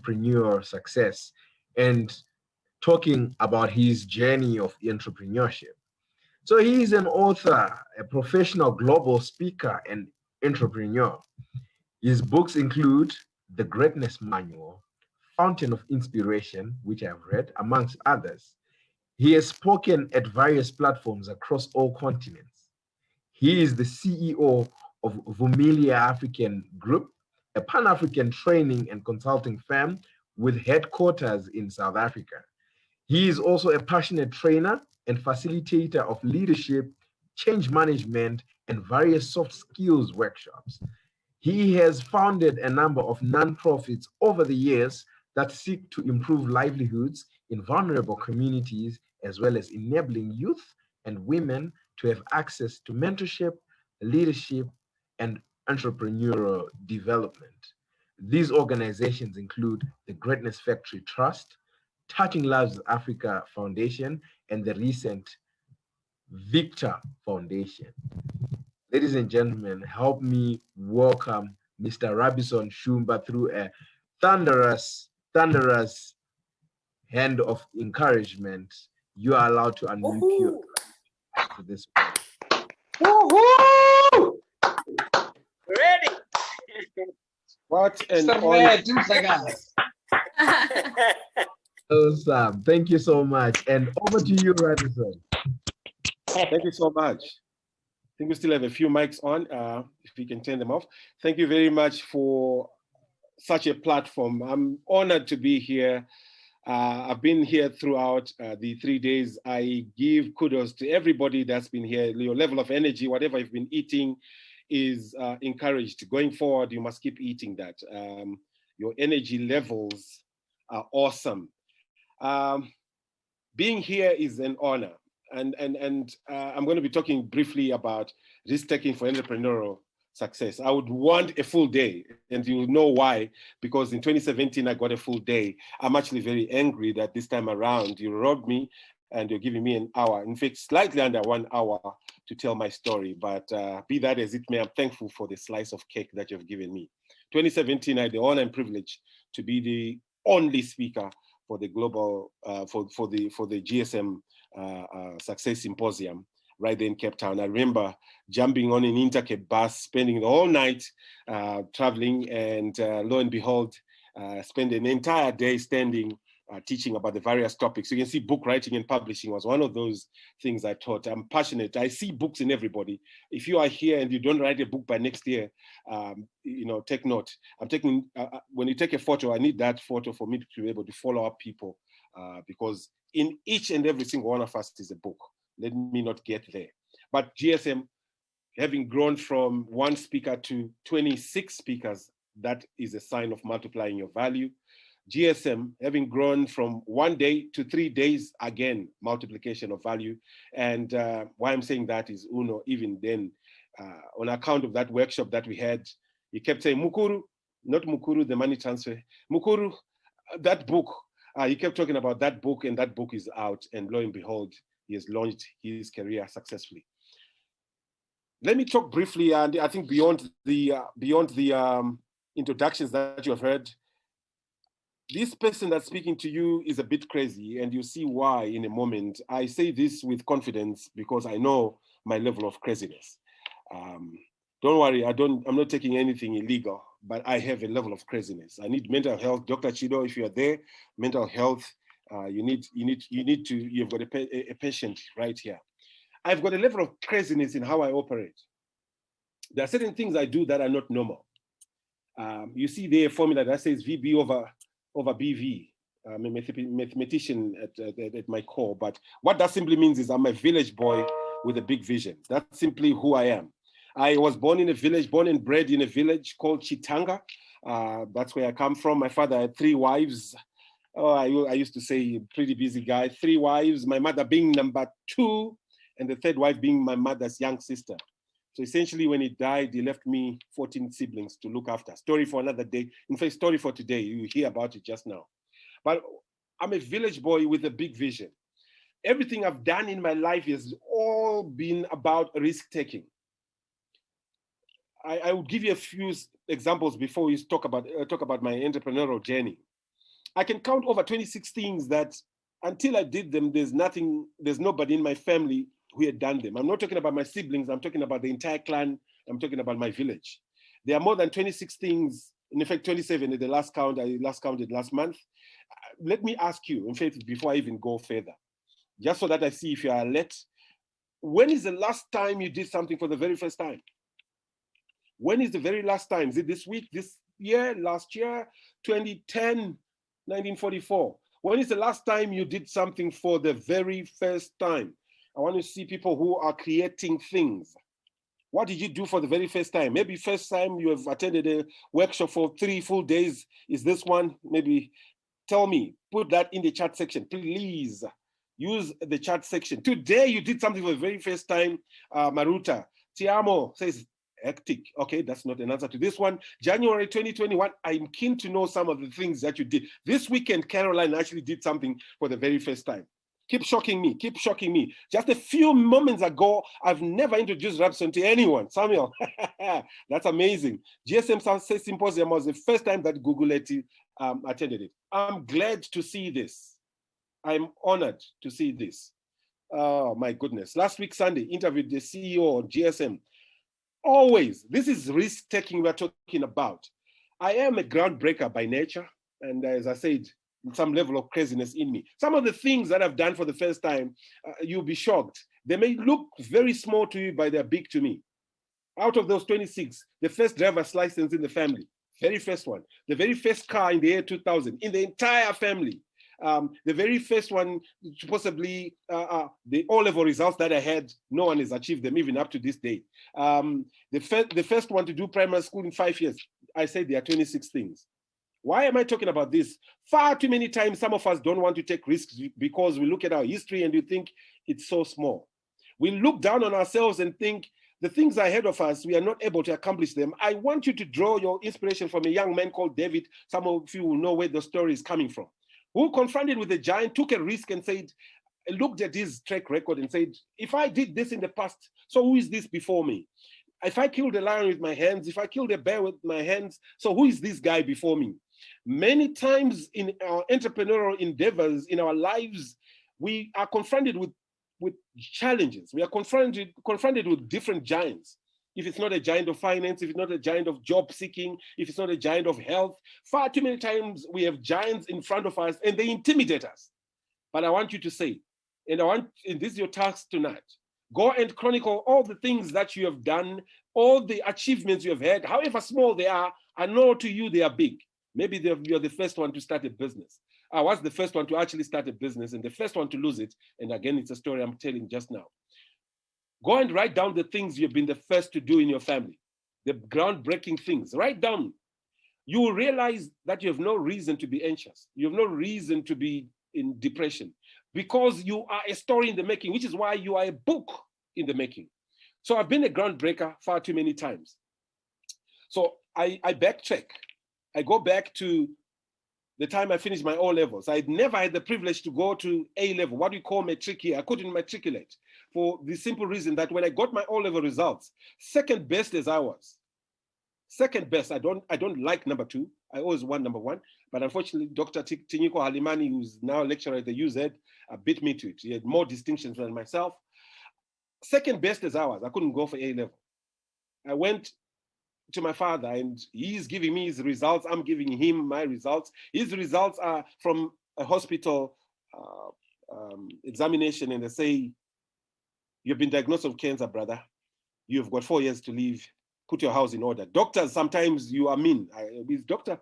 entrepreneur success and talking about his journey of entrepreneurship. So he is an author, a professional global speaker, and entrepreneur. His books include The Greatness Manual, Fountain of Inspiration, which I've read, amongst others. He has spoken at various platforms across all continents. He is the CEO of Vumilia African Group, a Pan-African training and consulting firm with headquarters in South Africa. He is also a passionate trainer and facilitator of leadership, change management, and various soft skills workshops. He has founded a number of nonprofits over the years that seek to improve livelihoods in vulnerable communities, as well as enabling youth and women to have access to mentorship, leadership, and entrepreneurial development. These organizations include the Greatness Factory Trust, Touching Lives Africa Foundation, and the recent Victor Foundation. Ladies and gentlemen, help me welcome Mr. Rabison Shumba through a thunderous hand of encouragement. You are allowed to unmute your for this one. Woohoo! Ready? What an Awesome. Thank you so much. And over to you, Rabison. Thank you so much. I think we still have a few mics on, if we can turn them off. Thank you very much for such a platform. I'm honored to be here. I've been here throughout the 3 days. I give kudos to everybody that's been here. Your level of energy, whatever you've been eating, is encouraged. Going forward, you must keep eating that. Your energy levels are awesome. Being here is an honor. And I'm going to be talking briefly about risk-taking for entrepreneurial success. I would want a full day, and you'll know why, because in 2017, I got a full day. I'm actually very angry that this time around, you robbed me and you're giving me an hour. In fact, slightly under 1 hour to tell my story, but be that as it may, I'm thankful for the slice of cake that you've given me. 2017, I had the honor and privilege to be the only speaker for the global, for the GSM Success Symposium right there in Cape Town. I remember jumping on an Intercape bus, spending the whole night traveling, and lo and behold, spend an entire day standing, teaching about the various topics. You can see book writing and publishing was one of those things I taught. I'm passionate. I see books in everybody. If you are here and you don't write a book by next year, take note. I'm taking, when you take a photo, I need that photo for me to be able to follow up people, because in each and every single one of us is a book. Let me not get there. But GSM, having grown from 1 speaker to 26 speakers, that is a sign of multiplying your value. GSM, having grown from 1 day to 3 days, again, multiplication of value. And why I'm saying that is, Uno, even then, on account of that workshop that we had, he kept saying, Mukuru, not Mukuru, the money transfer, Mukuru, that book. He kept talking about that book, and that book is out, and lo and behold, he has launched his career successfully. Let me talk briefly, and I think beyond the introductions that you have heard, this person that's speaking to you is a bit crazy, and you see why in a moment. I say this with confidence because I know my level of craziness. Don't worry, I'm not taking anything illegal, but I have a level of craziness. I need mental health. Dr. Chido, if you are there, mental health, you've got a patient right here. I've got a level of craziness in how I operate. There are certain things I do that are not normal. You see there a formula that says VB over BV. I'm a mathematician at my core, but what that simply means is I'm a village boy with a big vision. That's simply who I am. I was born in a village, born and bred in a village called Chitanga. That's where I come from. My father had 3 wives. Oh, I used to say, pretty busy guy. 3 wives, my mother being number 2, and the 3rd wife being my mother's young sister. So essentially, when he died, he left me 14 siblings to look after. Story for another day. In fact, story for today. You hear about it just now. But I'm a village boy with a big vision. Everything I've done in my life has all been about risk-taking. I will give you a few examples before we talk about my entrepreneurial journey. I can count over 26 things that until I did them, there's nobody in my family who had done them. I'm not talking about my siblings, I'm talking about the entire clan, I'm talking about my village. There are more than 26 things, in fact, 27 at the last count, I last counted last month. Let me ask you, in fact, before I even go further, just so that I see if you are alert, when is the last time you did something for the very first time? When is the very last time? Is it this week, this year, last year, 2010, 1944? When is the last time you did something for the very first time? I want to see people who are creating things. What did you do for the very first time? Maybe first time you have attended a workshop for 3 full days. Is this one? Maybe tell me, put that in the chat section, please. Use the chat section. Today you did something for the very first time. Maruta, Tiamo says, hectic. Okay, that's not an answer to this one. January 2021, I'm keen to know some of the things that you did. This weekend, Caroline actually did something for the very first time. Keep shocking me, keep shocking me. Just a few moments ago, I've never introduced Rabison to anyone. Samuel, that's amazing. GSM Success Symposium was the first time that Google attended it. I'm glad to see this. I'm honored to see this. Oh my goodness. Last week, Sunday, interviewed the CEO of GSM. Always, this is risk-taking we're talking about. I am a groundbreaker by nature. And as I said, some level of craziness in me. Some of the things that I've done for the first time, you'll be shocked. They may look very small to you, but they're big to me. Out of those 26, the first driver's license in the family, very first one. The very first car in the year 2000, in the entire family. The very first one, possibly the O-level results that I had, no one has achieved them even up to this day. The first one to do primary school in 5 years, I said there are 26 things. Why am I talking about this? Far too many times, some of us don't want to take risks because we look at our history and we think it's so small. We look down on ourselves and think the things ahead of us, we are not able to accomplish them. I want you to draw your inspiration from a young man called David. Some of you will know where the story is coming from, who confronted with a giant, took a risk and said, looked at his track record and said, if I did this in the past, so who is this before me? If I killed a lion with my hands, if I killed a bear with my hands, so who is this guy before me? Many times in our entrepreneurial endeavors, in our lives, we are confronted with challenges. We are confronted with different giants. If it's not a giant of finance, if it's not a giant of job seeking, if it's not a giant of health, far too many times we have giants in front of us and they intimidate us. But I want you to say, and this is your task tonight, go and chronicle all the things that you have done, all the achievements you have had, however small they are. I know to you they are big. Maybe you're the first one to start a business. I was the first one to actually start a business and the first one to lose it. And again, it's a story I'm telling just now. Go and write down the things you've been the first to do in your family, the groundbreaking things. Write down. You will realize that you have no reason to be anxious. You have no reason to be in depression because you are a story in the making, which is why you are a book in the making. So I've been a groundbreaker far too many times. So I backtrack. I go back to the time I finished my O-levels. I'd never had the privilege to go to A-level, what we call matric here. I couldn't matriculate for the simple reason that when I got my O-level results, second best as I was. Second best, I don't like number 2. I always want number 1. But unfortunately, Dr. Tinyiko Halimani, who's now a lecturer at the UZ, beat me to it. He had more distinctions than myself. Second best as I was, I couldn't go for A-level. I went to my father and he's giving me his results. I'm giving him my results. His results are from a hospital examination and they say, you've been diagnosed with cancer, brother. You've got 4 years to live. Put your house in order. Doctors, sometimes you are mean. With doctor,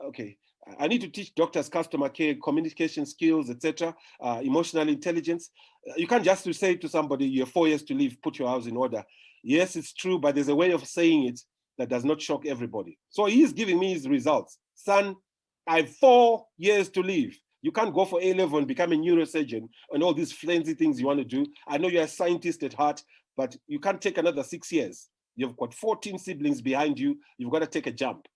okay. I need to teach doctors customer care, communication skills, etc., emotional intelligence. You can't just say to somebody, you have 4 years to live, put your house in order. Yes, it's true, but there's a way of saying it that does not shock everybody. So he's giving me his results. Son, I have 4 years to live. You can't go for A-level and become a neurosurgeon and all these flimsy things you want to do. I know you're a scientist at heart, but you can't take another 6 years. You've got 14 siblings behind you. You've got to take a jump.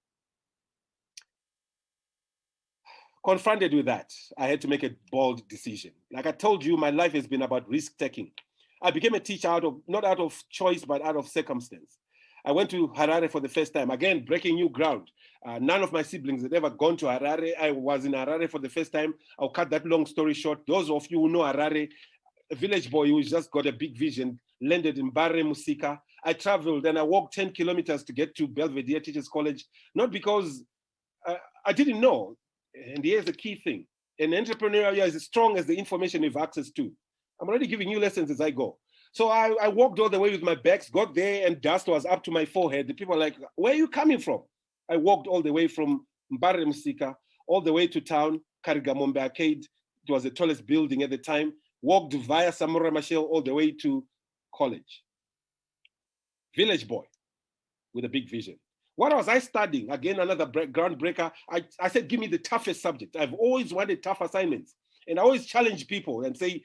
Confronted with that, I had to make a bold decision. Like I told you, my life has been about risk-taking. I became a teacher not out of choice, but out of circumstance. I went to Harare for the first time. Again, breaking new ground. None of my siblings had ever gone to Harare. I was in Harare for the first time. I'll cut that long story short. Those of you who know Harare, a village boy who's just got a big vision, landed in Barre Musika. I traveled and I walked 10 kilometers to get to Belvedere Teachers College, not because I didn't know. And here's the key thing. An entrepreneur is as strong as the information you have access to. I'm already giving you lessons as I go. So I walked all the way with my bags, got there and dust was up to my forehead. The people were like, where are you coming from? I walked all the way from Mbare Msika, all the way to town, Karigamombe Arcade. It was the tallest building at the time. Walked via Samora Machel all the way to college. Village boy with a big vision. What was I studying? Again, another groundbreaker. I said, give me the toughest subject. I've always wanted tough assignments. And I always challenge people and say,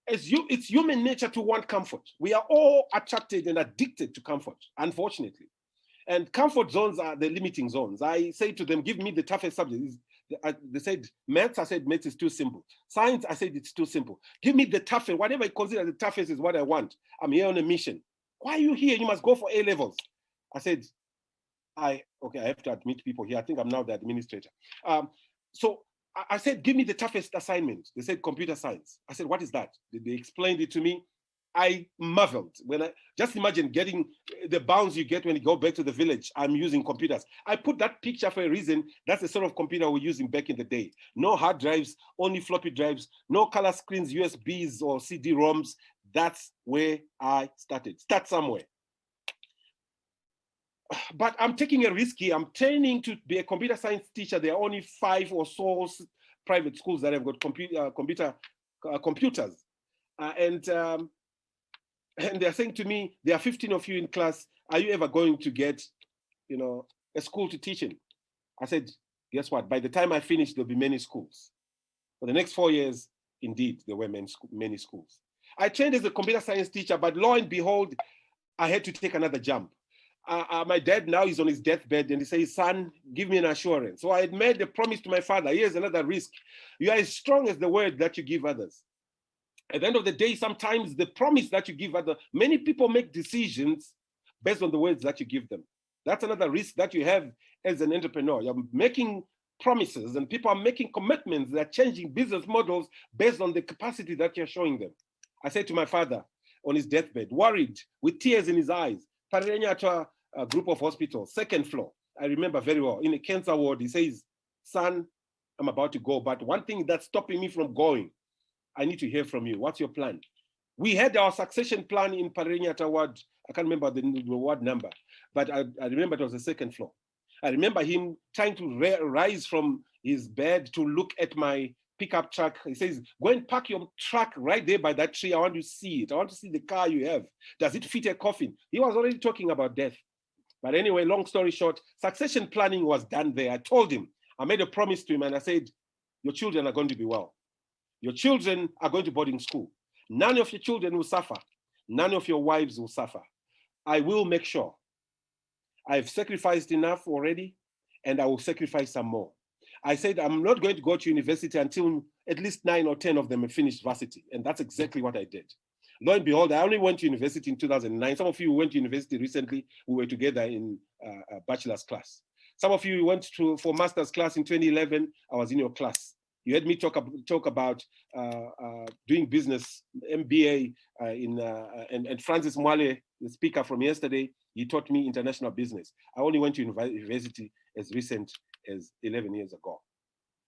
it's human nature to want comfort. We are all attracted and addicted to comfort, unfortunately. And comfort zones are the limiting zones. I say to them, give me the toughest subject. They said, maths, I said, maths is too simple. Science, I said, it's too simple. Give me the toughest, whatever I consider the toughest is what I want. I'm here on a mission. Why are you here? You must go for A-levels. I said, I have to admit people here. I think I'm now the administrator. So I said, give me the toughest assignment. They said, computer science. I said, what is that? They explained it to me. I marveled. Just imagine getting the bounds you get when you go back to the village. I'm using computers. I put that picture for a reason. That's the sort of computer we're using back in the day. No hard drives, only floppy drives, no color screens, USBs or CD-ROMs. That's where I started. Start somewhere. But I'm taking a risk here. I'm training to be a computer science teacher. There are only 5 or so private schools that have got computers. And they're saying to me, there are 15 of you in class. Are you ever going to get, a school to teach in? I said, guess what? By the time I finish, there'll be many schools. For the next 4 years, indeed, there were many schools. I trained as a computer science teacher, but lo and behold, I had to take another jump. My dad now is on his deathbed and he says, son, give me an assurance. So I had made a promise to my father. Here's another risk. You are as strong as the word that you give others. At the end of the day, sometimes the promise that you give others, many people make decisions based on the words that you give them. That's another risk that you have as an entrepreneur. You're making promises and people are making commitments. They're changing business models based on the capacity that you're showing them. I said to my father on his deathbed, worried, with tears in his eyes, a group of hospitals, 2nd floor. I remember very well. In a cancer ward, he says, son, I'm about to go, but one thing that's stopping me from going, I need to hear from you. What's your plan? We had our succession plan in Parenyata ward. I can't remember the ward number, but I remember it was the 2nd floor. I remember him trying to rise from his bed to look at my pickup truck. He says, go and park your truck right there by that tree. I want to see it. I want to see the car you have. Does it fit a coffin? He was already talking about death. But anyway, long story short, succession planning was done there. I told him, I made a promise to him and I said, your children are going to be well. Your children are going to boarding school. None of your children will suffer. None of your wives will suffer. I will make sure. I've sacrificed enough already and I will sacrifice some more. I said, I'm not going to go to university until at least 9 or 10 of them have finished varsity. And that's exactly what I did. Lo and behold, I only went to university in 2009. Some of you went to university recently. We were together in a bachelor's class. Some of you went for master's class in 2011. I was in your class. You heard me talk about doing business, MBA, and Francis Mwale, the speaker from yesterday, he taught me international business. I only went to university as recent as 11 years ago.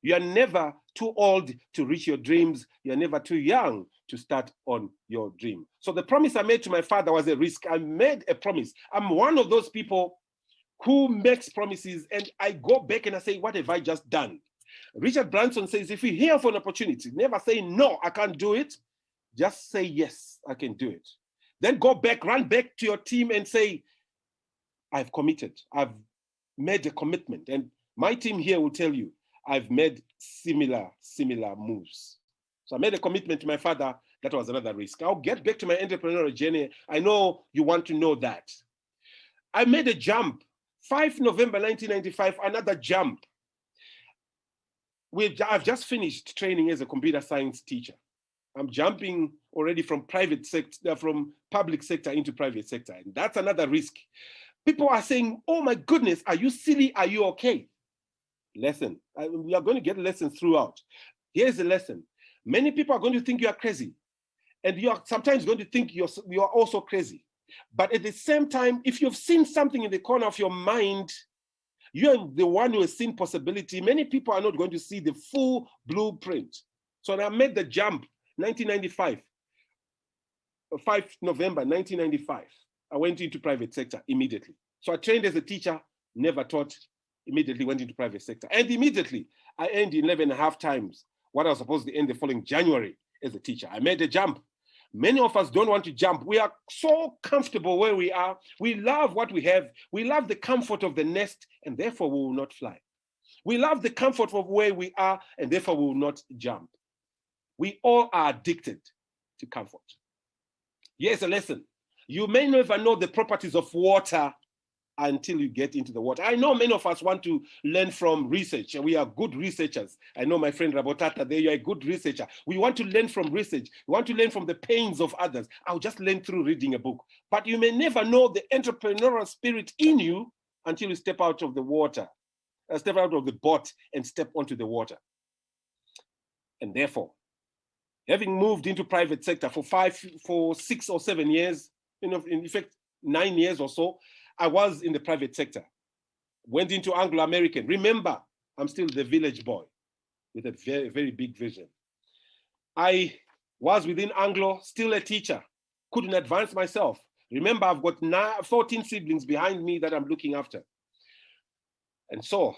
You are never too old to reach your dreams. You are never too young to start on your dream. So the promise I made to my father was a risk. I made a promise. I'm one of those people who makes promises and I go back and I say, what have I just done? Richard Branson says, if you hear for an opportunity, never say, no, I can't do it. Just say, yes, I can do it. Then go back, run back to your team and say, I've committed. I've made a commitment. And my team here will tell you, I've made similar moves. So I made a commitment to my father. That was another risk. I'll get back to my entrepreneurial journey. I know you want to know that. I made a jump. 5 November 1995, another jump. I've just finished training as a computer science teacher. I'm jumping already from public sector into private sector. And that's another risk. People are saying, oh my goodness, are you silly? Are you okay? Lesson. We are going to get lessons throughout. Here's the lesson. Many people are going to think you are crazy. And you are sometimes going to think you are also crazy. But at the same time, if you've seen something in the corner of your mind, you're the one who has seen possibility. Many people are not going to see the full blueprint. So when I made the jump, 1995, 5 November 1995, I went into private sector immediately. So I trained as a teacher, never taught, immediately went into private sector. And immediately, I earned 11.5 times what I was supposed to earn the following January as a teacher. I made a jump. Many of us don't want to jump. We are so comfortable where we are. We love what we have. We love the comfort of the nest, and therefore we will not fly. We love the comfort of where we are, and therefore we will not jump. We all are addicted to comfort. Here's a lesson. You may never know the properties of water until you get into the water. I know many of us want to learn from research, and we are good researchers. I know my friend Rabotata there, you're a good researcher. We want to learn from research. We want to learn from the pains of others. I'll just learn through reading a book. But you may never know the entrepreneurial spirit in you until you step out of the water, step out of the boat and step onto the water. And therefore, having moved into private sector for 6 or 7 years, in fact, 9 years or so, I was in the private sector, went into Anglo-American. Remember, I'm still the village boy with a very, very big vision. I was within Anglo, still a teacher, couldn't advance myself. Remember, I've got 14 siblings behind me that I'm looking after. And so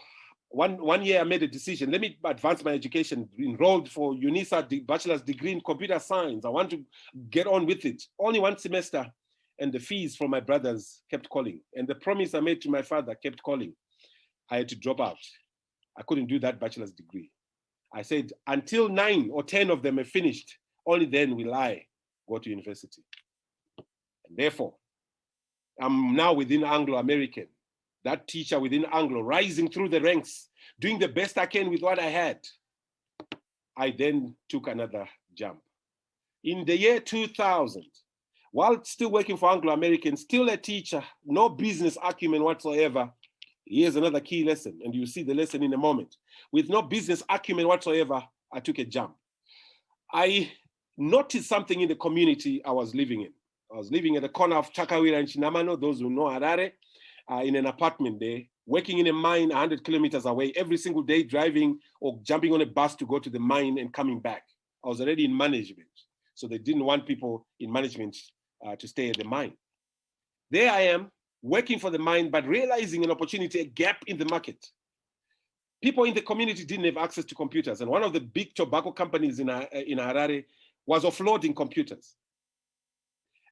one year I made a decision, let me advance my education, enrolled for UNISA bachelor's degree in computer science. I want to get on with it. Only one semester. And the fees from my brothers kept calling. And the promise I made to my father kept calling. I had to drop out. I couldn't do that bachelor's degree. I said, until 9 or 10 of them are finished, only then will I go to university. And therefore, I'm now within Anglo-American, that teacher within Anglo, rising through the ranks, doing the best I can with what I had. I then took another jump. In the year 2000, while still working for Anglo-American, still a teacher, no business acumen whatsoever. Here's another key lesson, and you'll see the lesson in a moment. With no business acumen whatsoever, I took a jump. I noticed something in the community I was living in. I was living at the corner of Takawira and Chinamano, those who know Harare, in an apartment there, working in a mine 100 kilometers away, every single day driving or jumping on a bus to go to the mine and coming back. I was already in management, so they didn't want people in management to stay at the mine. There I am, working for the mine, but realizing an opportunity, a gap in the market. People in the community didn't have access to computers, and one of the big tobacco companies in Harare was offloading computers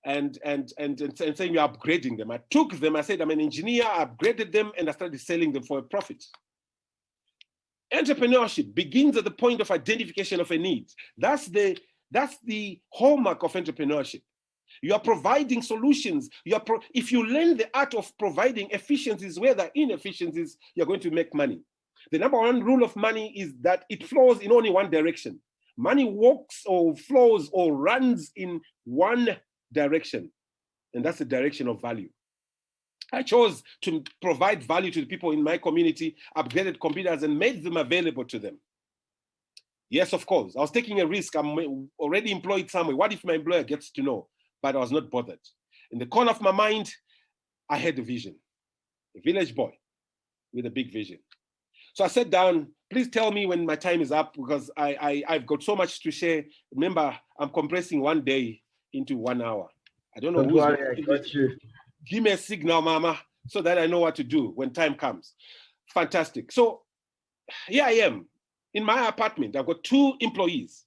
and saying we're upgrading them. I took them, I said, I'm an engineer, I upgraded them, and I started selling them for a profit. Entrepreneurship begins at the point of identification of a need. That's the hallmark of entrepreneurship. You are providing solutions. If you learn the art of providing efficiencies where there are inefficiencies, you're going to make money. The number one rule of money is that it flows in only one direction. Money walks or flows or runs in one direction, and that's the direction of value. I chose to provide value to the people in my community, upgraded computers, and made them available to them. Yes, of course, I was taking a risk. I'm already employed somewhere. What if my employer gets to know? But I was not bothered. In the corner of my mind, I had a vision, a village boy with a big vision. So I sat down, please tell me when my time is up, because I've got so much to share. Remember, I'm compressing one day into 1 hour. I don't know Don't worry, I got you. Give me a signal, mama, so that I know what to do when time comes. Fantastic. So here I am in my apartment. I've got 2 employees.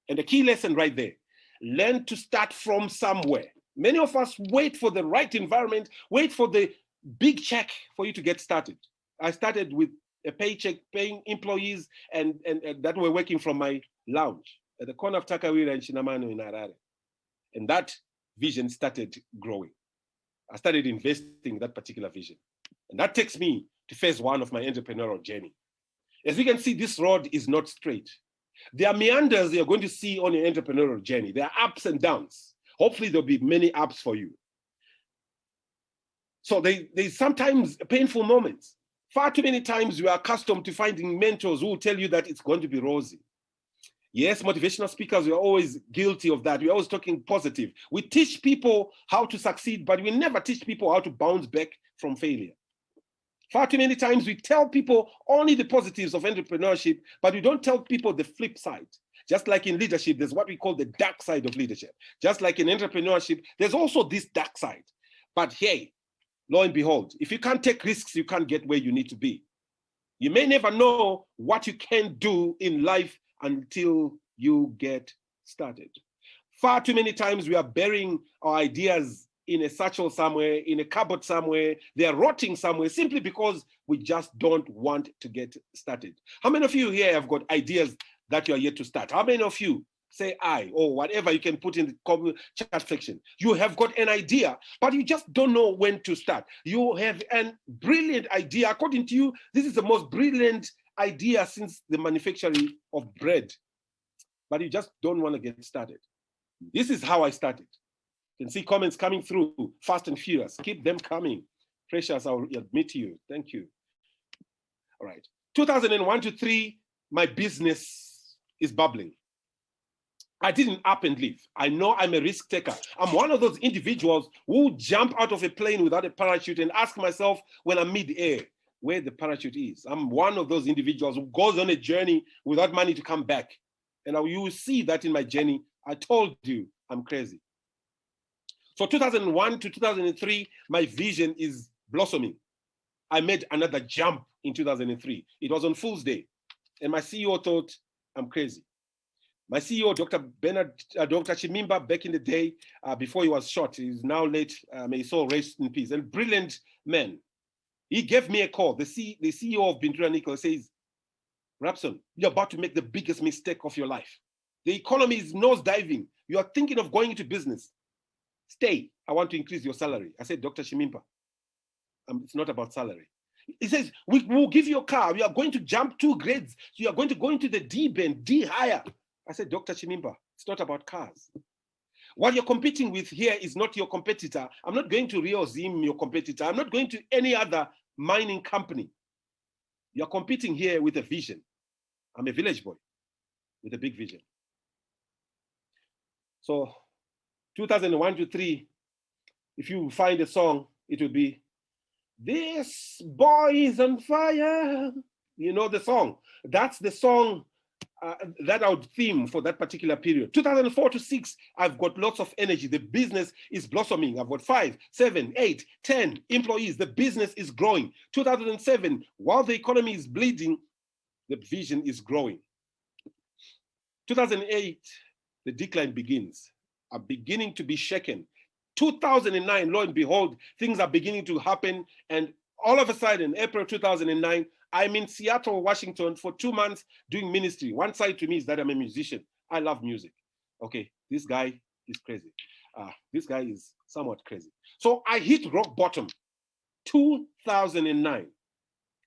And the key lesson right there, learn to start from somewhere. Many of us wait for the right environment, wait for the big check for you to get started. I started with a paycheck, paying employees, and that were working from my lounge at the corner of Takawira and Chinamano in Harare. And that vision started growing. I started investing in that particular vision. And that takes me to phase 1 of my entrepreneurial journey. As we can see, this road is not straight. There are meanders you're going to see on your entrepreneurial journey. There are ups and downs. Hopefully there'll be many ups for you. So there's sometimes painful moments. Far too many times we are accustomed to finding mentors who will tell you that it's going to be rosy. Yes, motivational speakers, we are always guilty of that. We're always talking positive. We teach people how to succeed, but we never teach people how to bounce back from failure. Far too many times we tell people only the positives of entrepreneurship, but we don't tell people the flip side. Just like in leadership, there's what we call the dark side of leadership. Just like in entrepreneurship, there's also this dark side. But hey, lo and behold, if you can't take risks, you can't get where you need to be. You may never know what you can do in life until you get started. Far too many times we are burying our ideas in a satchel somewhere, in a cupboard somewhere. They are rotting somewhere simply because we just don't want to get started. How many of you here have got ideas that you are yet to start? How many of you, say I, or whatever you can put in the chat section, you have got an idea, but you just don't know when to start. You have a brilliant idea. According to you, this is the most brilliant idea since the manufacturing of bread, but you just don't want to get started. This is how I started. You can see comments coming through fast and furious. Keep them coming. Precious, I'll admit to you. Thank you. All right. 2001 to 3, my business is bubbling. I didn't up and leave. I know I'm a risk taker. I'm one of those individuals who jump out of a plane without a parachute and ask myself when I'm mid-air where the parachute is. I'm one of those individuals who goes on a journey without money to come back. And you will see that in my journey. I told you I'm crazy. So 2001 to 2003, my vision is blossoming. I made another jump in 2003. It was on Fool's Day. And my CEO thought I'm crazy. My CEO, Dr. Shumba, back in the day, before he was shot, he's now late, may his soul rest in peace, and brilliant man. He gave me a call. The CEO of Bintura Nickel says, Rabison, you're about to make the biggest mistake of your life. The economy is nosediving. You are thinking of going into business. Stay. I want to increase your salary. I said, Dr. Shumba, it's not about salary. He says, we will give you a car. We are going to jump 2 grades. So you are going to go into the D band, D higher. I said, Dr. Shumba, it's not about cars. What you're competing with here is not your competitor. I'm not going to Rio Zim, your competitor. I'm not going to any other mining company. You're competing here with a vision. I'm a village boy with a big vision. So 2001 to 3, if you find a song, it will be, this boy is on fire. You know the song. That's the song that our theme for that particular period. 2004 to 6, I've got lots of energy. The business is blossoming. I've got 5, 7, 8, 10 employees. The business is growing. 2007, while the economy is bleeding, the vision is growing. 2008, the decline begins. I'm beginning to be shaken. 2009, lo and behold, things are beginning to happen. And all of a sudden, April 2009, I'm in Seattle, Washington for 2 months doing ministry. One side to me is that I'm a musician. I love music. Okay, this guy is crazy. This guy is somewhat crazy. So I hit rock bottom, 2009.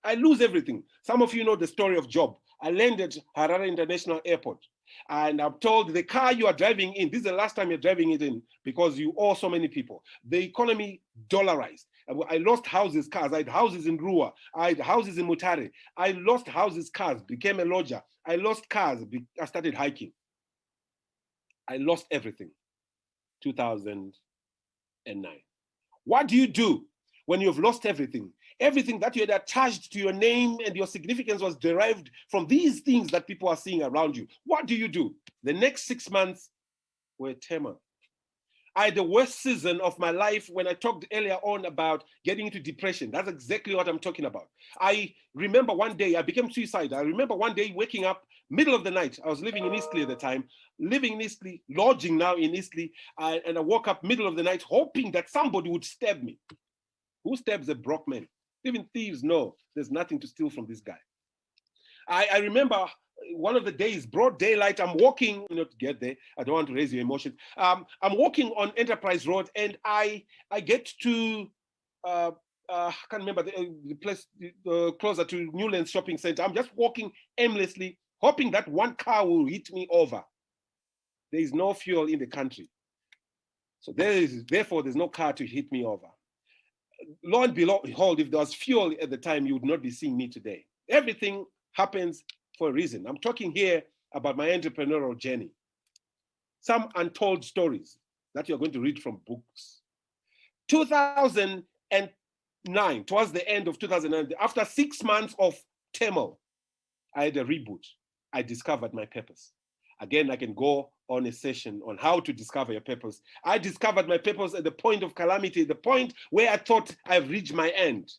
I lose everything. Some of you know the story of Job. I landed Harare International Airport. And I'm told the car you are driving in, this is the last time you're driving it in because you owe so many people. The economy dollarized. I lost houses, cars. I had houses in Rua. I had houses in Mutare. I lost houses, cars, became a lodger. I lost cars. I started hiking. I lost everything. 2009. What do you do when you've lost everything? Everything that you had attached to your name and your significance was derived from these things that people are seeing around you. What do you do? The next 6 months were turmoil. I had the worst season of my life when I talked earlier on about getting into depression. That's exactly what I'm talking about. I remember one day I became suicidal. I remember one day waking up middle of the night. I was living in Eastleigh at the time, living in Eastleigh, lodging now in Eastleigh, and I woke up middle of the night hoping that somebody would stab me. Who stabs a broke man? Even thieves know there's nothing to steal from this guy. I remember one of the days, broad daylight, I'm walking, to get there. I don't want to raise your emotions. I'm walking on Enterprise Road and I get to, I can't remember the place closer to Newlands Shopping Center. I'm just walking aimlessly, hoping that one car will hit me over. There is no fuel in the country. So therefore, there's no car to hit me over. lo and behold, if there was fuel at the time, you would not be seeing me today. Everything happens for a reason. I'm talking here about my entrepreneurial journey. Some untold stories that you're going to read from books. 2009, towards the end of 2009, after 6 months of turmoil, I had a reboot. I discovered my purpose. Again, I can go on a session on how to discover your purpose. I discovered my purpose at the point of calamity, the point where I thought I've reached my end.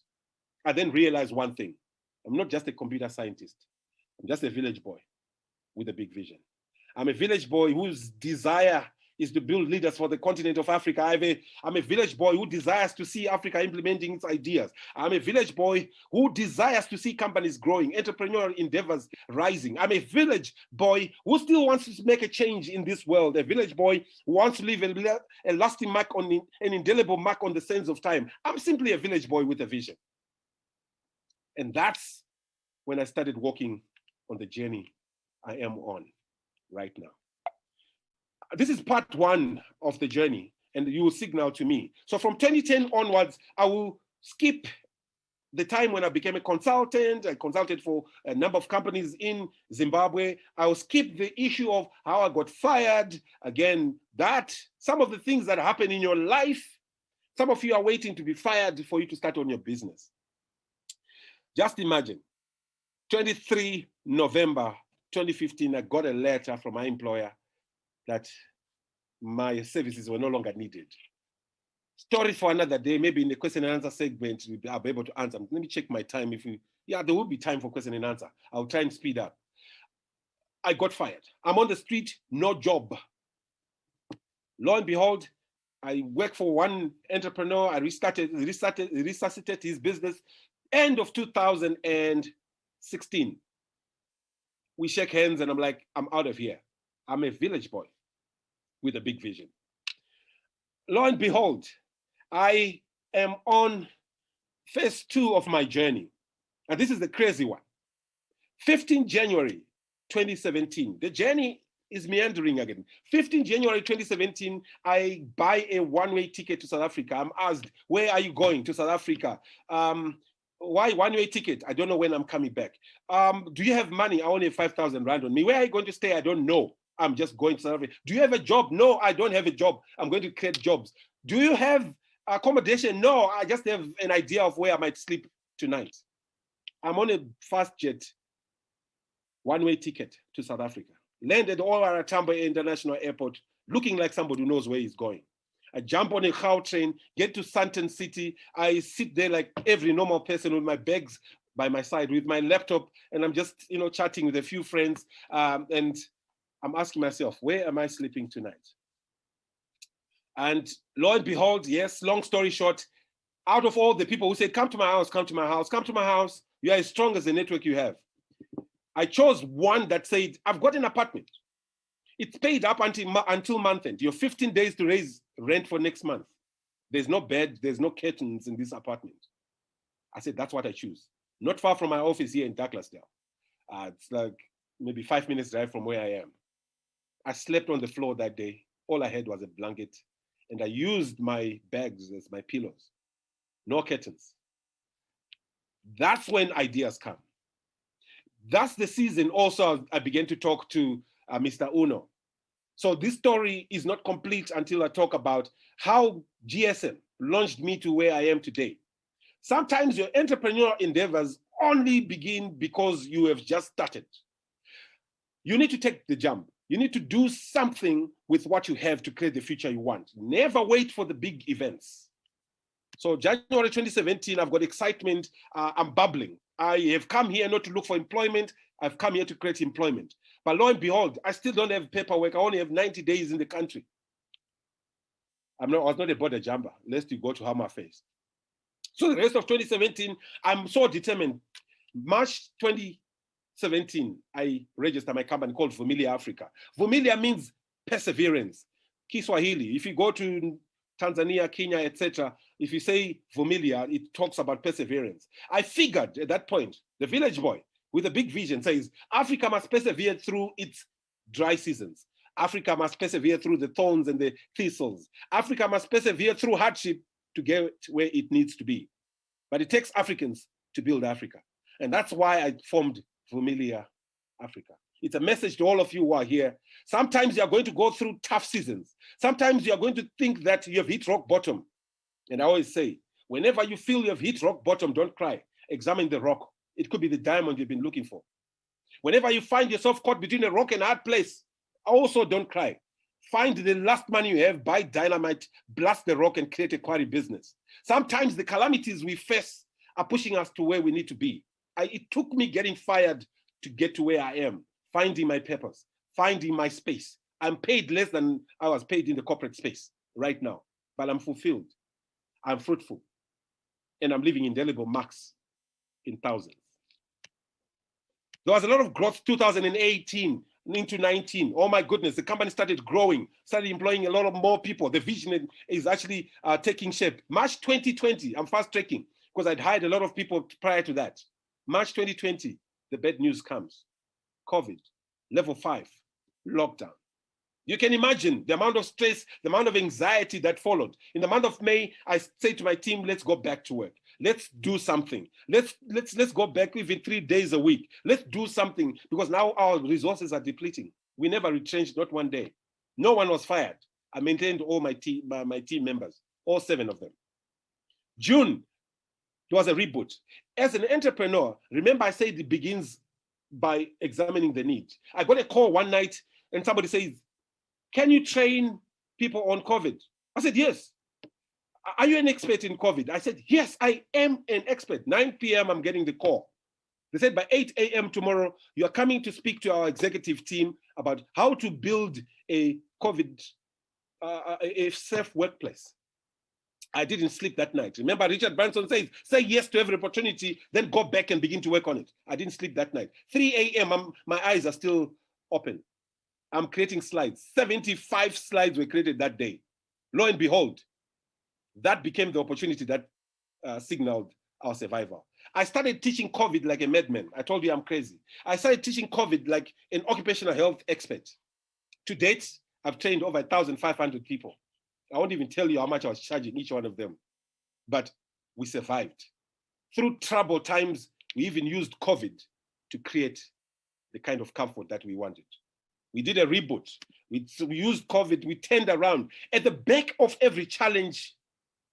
I then realized one thing. I'm not just a computer scientist. I'm just a village boy with a big vision. I'm a village boy whose desire is to build leaders for the continent of Africa. I'm a village boy who desires to see Africa implementing its ideas. I'm a village boy who desires to see companies growing, entrepreneurial endeavors rising. I'm a village boy who still wants to make a change in this world, a village boy who wants to leave a lasting mark on an indelible mark on the sands of time. I'm simply a village boy with a vision. And that's when I started walking on the journey I am on right now. This is part one of the journey, and you will signal to me. So from 2010 onwards, I will skip the time when I became a consultant. I consulted for a number of companies in Zimbabwe. I will skip the issue of how I got fired. Again, that some of the things that happen in your life, some of you are waiting to be fired for you to start on your business. Just imagine, 23 November 2015, I got a letter from my employer that my services were no longer needed. Story for another day, maybe in the question and answer segment, I'll be able to answer. Let me check my time. There will be time for question and answer. I'll try and speed up. I got fired. I'm on the street, no job. Lo and behold, I work for one entrepreneur. I resuscitated his business. End of 2016. We shake hands and I'm like, I'm out of here. I'm a village boy with a big vision. Lo and behold, I am on phase 2 of my journey. And this is the crazy one. 15 January 2017, the journey is meandering again. 15 January 2017, I buy a one-way ticket to South Africa. I'm asked, where are you going? To South Africa. Why one-way ticket? I don't know when I'm coming back. Do you have money? I only have 5,000 rand on me. Where are you going to stay? I don't know. I'm just going to South Africa. Do you have a job? No, I don't have a job. I'm going to create jobs. Do you have accommodation? No, I just have an idea of where I might sleep tonight. I'm on a fast jet, one-way ticket to South Africa. Landed all at Tambo International Airport, looking like somebody who knows where he's going. I jump on a Gau train, get to Sandton City. I sit there like every normal person with my bags by my side, with my laptop, and I'm just, chatting with a few friends. And I'm asking myself, where am I sleeping tonight? And lo and behold, yes, long story short, out of all the people who said, come to my house, come to my house, come to my house, you are as strong as the network you have. I chose one that said, I've got an apartment. It's paid up until month end. You have 15 days to raise rent for next month. There's no bed, there's no curtains in this apartment. I said, that's what I choose. Not far from my office here in Douglasdale. It's like maybe 5 minutes drive from where I am. I slept on the floor that day. All I had was a blanket, and I used my bags as my pillows. No curtains. That's when ideas come. That's the season also I began to talk to Mr. Uno. So this story is not complete until I talk about how GSM launched me to where I am today. Sometimes your entrepreneurial endeavors only begin because you have just started. You need to take the jump. You need to do something with what you have to create the future you want. Never wait for the big events. So January 2017, I've got excitement. I'm bubbling. I have come here not to look for employment. I've come here to create employment. But lo and behold, I still don't have paperwork. I only have 90 days in the country. I was not a border jumper, lest you go to harm my face. So the rest of 2017, I'm so determined. March 2017, I registered my company called Vumilia Africa. Vumilia means perseverance. Kiswahili. If you go to Tanzania, Kenya, etc., if you say Vumilia, it talks about perseverance. I figured at that point, the village boy with a big vision says, Africa must persevere through its dry seasons. Africa must persevere through the thorns and the thistles. Africa must persevere through hardship to get where it needs to be. But it takes Africans to build Africa. And that's why I formed Familiar Africa. It's a message to all of you who are here. Sometimes you're going to go through tough seasons. Sometimes you're going to think that you have hit rock bottom. And I always say, whenever you feel you have hit rock bottom, don't cry. Examine the rock. It could be the diamond you've been looking for. Whenever you find yourself caught between a rock and a hard place, also don't cry. Find the last money you have, buy dynamite, blast the rock, and create a quarry business. Sometimes the calamities we face are pushing us to where we need to be. It took me getting fired to get to where I am, finding my purpose, finding my space. I'm paid less than I was paid in the corporate space right now, but I'm fulfilled, I'm fruitful, and I'm leaving indelible marks in thousands. There was a lot of growth 2018 into 19. Oh my goodness, the company started growing, started employing a lot of more people. The vision is actually taking shape. March 2020, I'm fast tracking because I'd hired a lot of people prior to that. March 2020, the bad news comes. COVID, level 5, lockdown. You can imagine the amount of stress, the amount of anxiety that followed. In the month of May, I say to my team, let's go back to work. Let's do something. Let's go back even 3 days a week. Let's do something because now our resources are depleting. We never retrenched, not one day. No one was fired. I maintained all my team members, all 7 of them. June, there was a reboot. As an entrepreneur, remember I said it begins by examining the need. I got a call one night and somebody says, can you train people on COVID? I said, yes. Are you an expert in COVID? I said, yes, I am an expert. 9 p.m., I'm getting the call. They said by 8 a.m. tomorrow, you're coming to speak to our executive team about how to build a COVID, a safe workplace. I didn't sleep that night. Remember, Richard Branson says, say yes to every opportunity, then go back and begin to work on it. I didn't sleep that night. 3 a.m., my eyes are still open. I'm creating slides. 75 slides were created that day. Lo and behold, that became the opportunity that signaled our survival. I started teaching COVID like a madman. I told you I'm crazy. I started teaching COVID like an occupational health expert. To date, I've trained over 1,500 people. I won't even tell you how much I was charging each one of them, but we survived. Through troubled times, we even used COVID to create the kind of comfort that we wanted. We did a reboot. We used COVID, we turned around. At the back of every challenge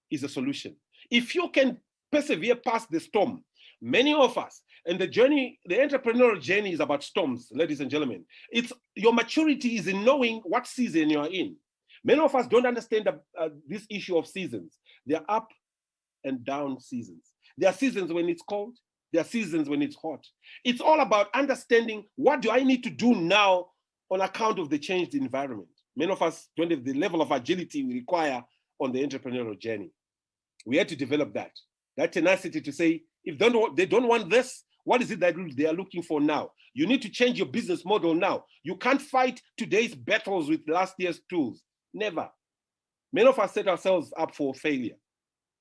is a solution. If you can persevere past the storm, many of us, and the journey, the entrepreneurial journey is about storms, ladies and gentlemen. It's your maturity is in knowing what season you are in. Many of us don't understand this issue of seasons. There are up and down seasons. There are seasons when it's cold. There are seasons when it's hot. It's all about understanding what do I need to do now on account of the changed environment. Many of us don't have the level of agility we require on the entrepreneurial journey. We had to develop that tenacity to say, if they don't want this, what is it that they are looking for now? You need to change your business model now. You can't fight today's battles with last year's tools. Never. Many of us set ourselves up for failure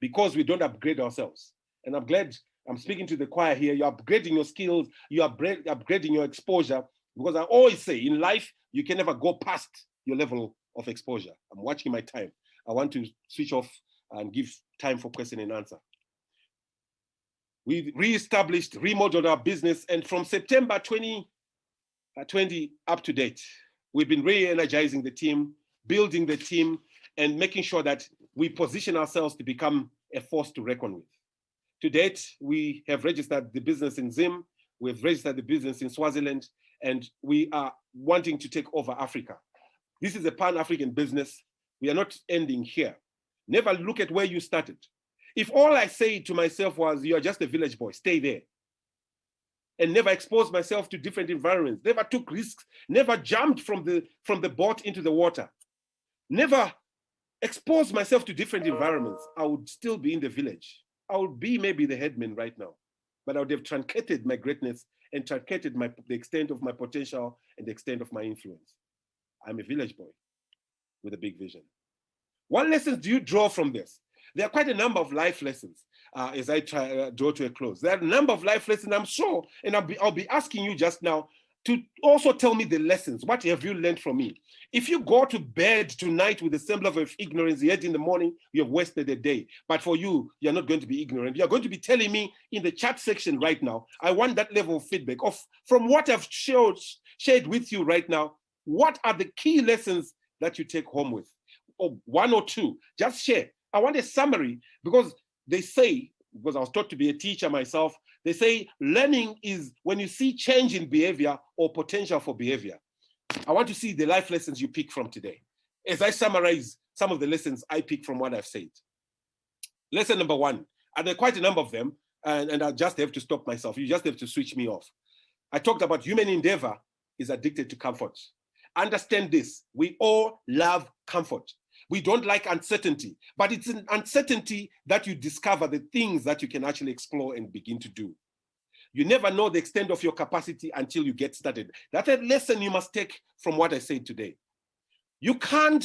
because we don't upgrade ourselves. And I'm glad I'm speaking to the choir here. You're upgrading your skills. You're upgrading your exposure, because I always say in life, you can never go past your level of exposure. I'm watching my time. I want to switch off and give time for question and answer. We reestablished, remodeled our business, and from September 2020 up to date, we've been re-energizing the team, building the team, and making sure that we position ourselves to become a force to reckon with. To date, we have registered the business in Zim, we've registered the business in Swaziland, and we are wanting to take over Africa. This is a Pan-African business. We are not ending here. Never look at where you started. If all I say to myself was, you are just a village boy, stay there. And never exposed myself to different environments, never took risks, never jumped from the boat into the water, never exposed myself to different environments, I would still be in the village. I would be maybe the headman right now, but I would have truncated my greatness and truncated the extent of my potential and the extent of my influence. I'm a village boy with a big vision. What lessons do you draw from this? There are quite a number of life lessons as I draw to a close. There are a number of life lessons, I'm sure, and I'll be asking you just now, to also tell me the lessons. What have you learned from me? If you go to bed tonight with the same level of ignorance, yet in the morning, you have wasted a day. But for you, you're not going to be ignorant. You're going to be telling me in the chat section right now, I want that level of feedback from what I've shared with you right now. What are the key lessons that you take home with? Or one or two, just share. I want a summary, because they say, because I was taught to be a teacher myself, they say learning is when you see change in behavior or potential for behavior. I want to see the life lessons you pick from today. As I summarize some of the lessons I pick from what I've said. Lesson number one, and there are quite a number of them, and I just have to stop myself. You just have to switch me off. I talked about human endeavor is addicted to comfort. Understand this, we all love comfort. We don't like uncertainty, but it's in uncertainty that you discover the things that you can actually explore and begin to do. You never know the extent of your capacity until you get started. That's a lesson you must take from what I said today. You can't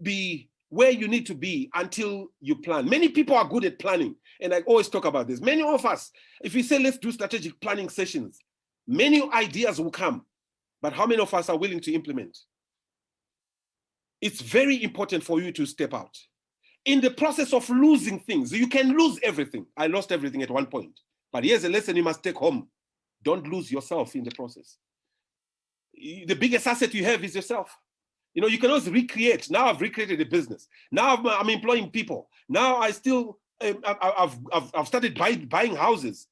be where you need to be until you plan. Many people are good at planning, and I always talk about this. Many of us, if we say let's do strategic planning sessions, many ideas will come, but how many of us are willing to implement? It's very important for you to step out. In the process of losing things, you can lose everything. I lost everything at one point. But here's a lesson you must take home. Don't lose yourself in the process. The biggest asset you have is yourself. You know, you can always recreate. Now I've recreated a business. Now I'm employing people. Now I've started buying houses.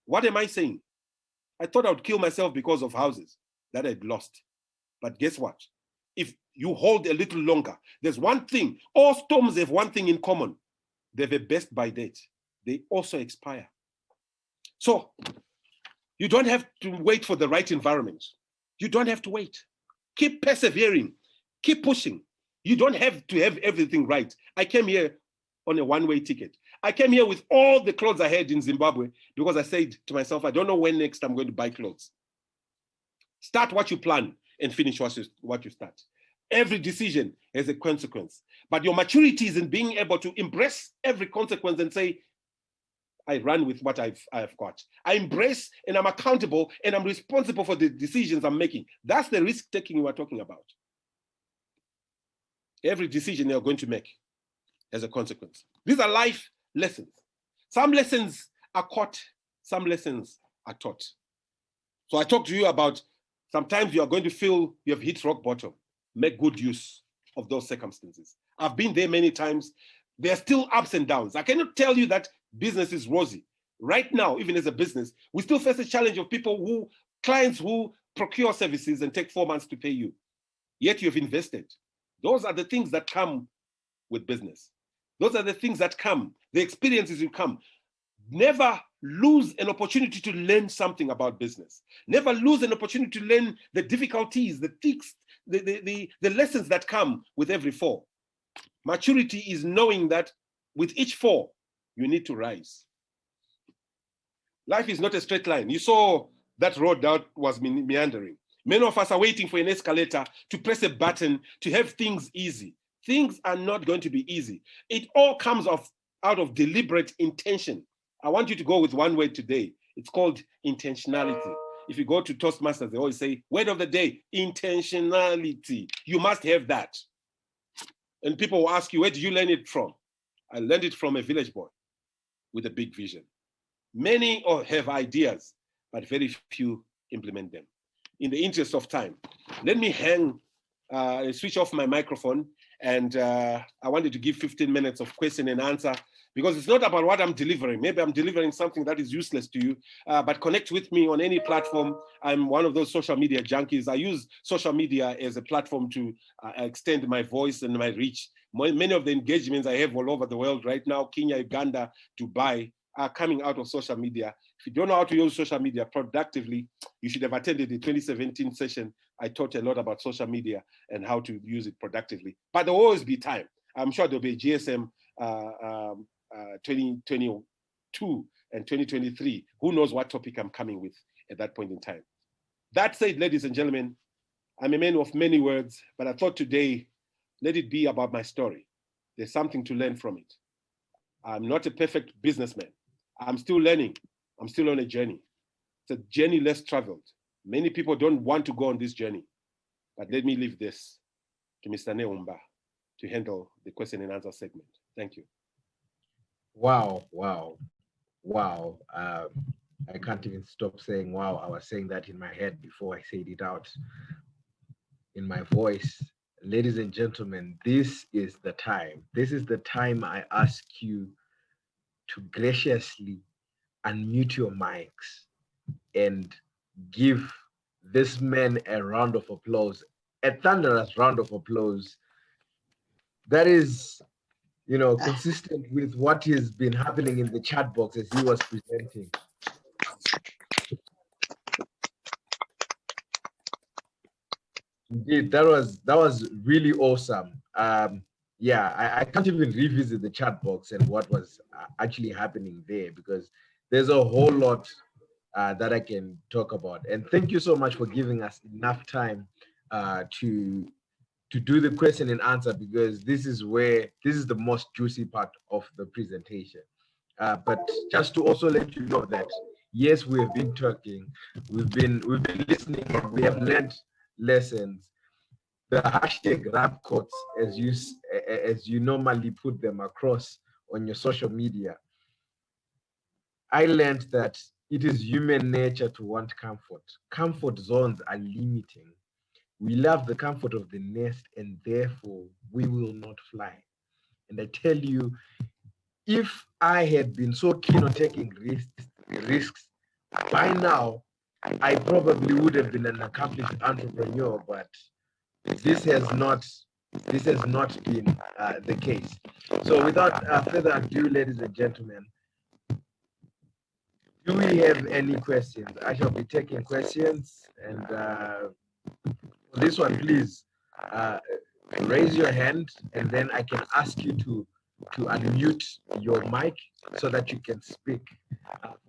What am I saying? I thought I would kill myself because of houses that I'd lost. But guess what? If you hold a little longer, there's one thing. All storms have one thing in common. They have a best by date. They also expire. So you don't have to wait for the right environment. You don't have to wait. Keep persevering. Keep pushing. You don't have to have everything right. I came here on a one-way ticket. I came here with all the clothes I had in Zimbabwe because I said to myself, I don't know when next I'm going to buy clothes. Start what you plan and finish what you start. Every decision has a consequence, but your maturity is in being able to embrace every consequence and say, I run with what I've got. I embrace and I'm accountable and I'm responsible for the decisions I'm making. That's the risk taking we are talking about. Every decision you're going to make has a consequence. These are life lessons. Some lessons are caught, some lessons are taught. So I talked to you about sometimes you are going to feel you have hit rock bottom. Make good use of those circumstances. I've been there many times. There are still ups and downs. I cannot tell you that business is rosy. Right now, even as a business, we still face the challenge of clients who procure services and take 4 months to pay you. Yet you've invested. Those are the things that come with business. Those are the things that come, the experiences you come. Never lose an opportunity to learn something about business. Never lose an opportunity to learn the difficulties, the things, the lessons that come with every fall. Maturity is knowing that with each fall, you need to rise. Life is not a straight line. You saw that road that was meandering. Many of us are waiting for an escalator to press a button to have things easy. Things are not going to be easy. It all comes out of deliberate intention. I want you to go with one word today. It's called intentionality. If you go to Toastmasters, they always say, word of the day, intentionality. You must have that. And people will ask you, where did you learn it from? I learned it from a village boy with a big vision. Many have ideas, but very few implement them. In the interest of time, let me switch off my microphone, and I wanted to give 15 minutes of question and answer, because it's not about what I'm delivering. Maybe I'm delivering something that is useless to you, but connect with me on any platform. I'm one of those social media junkies. I use social media as a platform to extend my voice and my reach. Many of the engagements I have all over the world right now, Kenya, Uganda, Dubai, are coming out of social media. If you don't know how to use social media productively, you should have attended the 2017 session. I taught a lot about social media and how to use it productively. But there will always be time. I'm sure there'll be a GSM 2022 and 2023. Who knows what topic I'm coming with at that point in time. That said, ladies and gentlemen, I'm a man of many words, but I thought today, let it be about my story. There's something to learn from it. I'm not a perfect businessman. I'm still learning. I'm still on a journey. It's a journey less traveled. Many people don't want to go on this journey. But let me leave this to Mr. Neumba to handle the question and answer segment. Thank you. Wow, wow, wow. I can't even stop saying wow. I was saying that in my head before I said it out in my voice. Ladies and gentlemen, this is the time. This is the time I ask you to graciously unmute your mics and give this man a round of applause, a thunderous round of applause that is, you know, consistent with what has been happening in the chat box as he was presenting. Indeed, that was really awesome. Yeah, I can't even revisit the chat box and what was actually happening there, because there's a whole lot that I can talk about. And thank you so much for giving us enough time to do the question and answer, because this is the most juicy part of the presentation. But just to also let you know that yes, we've been talking, we've been listening, and we have learned lessons. The hashtag rap quotes, as you normally put them across on your social media, I learned that it is human nature to want comfort. Comfort zones are limiting. We love the comfort of the nest, and therefore we will not fly. And I tell you, if I had been so keen on taking risks, by now I probably would have been an accomplished entrepreneur. But this has not been the case. So without further ado, ladies and gentlemen, do we have any questions? I shall be taking questions, and for this one, please raise your hand, and then I can ask you to unmute your mic so that you can speak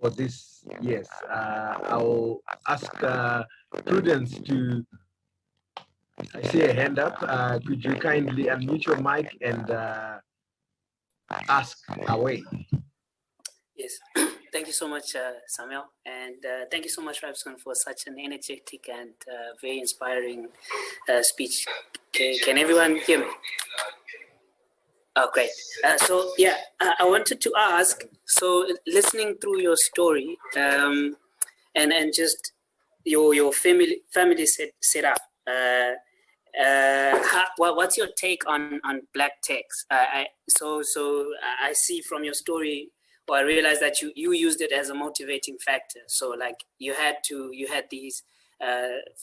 for this. Yes, I'll ask Prudence to. I see a hand up. Could you kindly unmute your mic and ask away? Yes, thank you so much, Samuel, and thank you so much, Rabison, for such an energetic and very inspiring speech. Can everyone hear me? Oh, great. So yeah, I wanted to ask, so listening through your story and just your family set up, what's your take on black techs? So I see from your story, or I realized that you used it as a motivating factor. So like you had these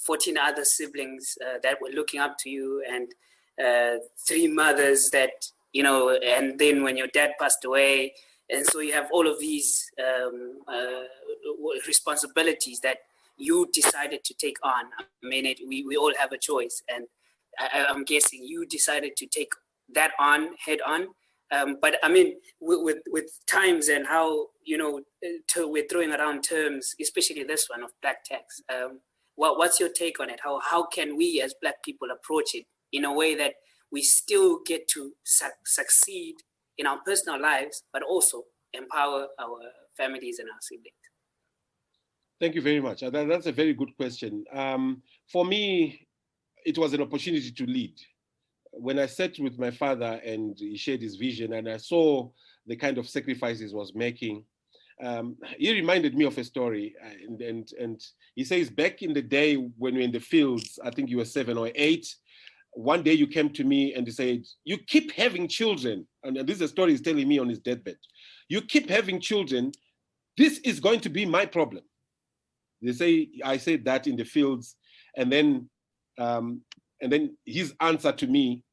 14 other siblings that were looking up to you, and 3 mothers that, you know, and then when your dad passed away, and so you have all of these responsibilities that you decided to take on. I mean, we all have a choice, and I'm guessing you decided to take that on head on. But I mean, with times and how, you know, we're throwing around terms, especially this one of black tax. What's your take on it? How can we as black people approach it in a way that we still get to succeed in our personal lives, but also empower our families and our siblings? Thank you very much. That's a very good question. For me, it was an opportunity to lead. When I sat with my father and he shared his vision, and I saw the kind of sacrifices he was making, he reminded me of a story. And he says, back in the day when we were in the fields, I think you were 7 or 8, one day you came to me and he said, you keep having children. And this is a story he's telling me on his deathbed. You keep having children. This is going to be my problem. They say, I said that in the fields. And then his answer to me,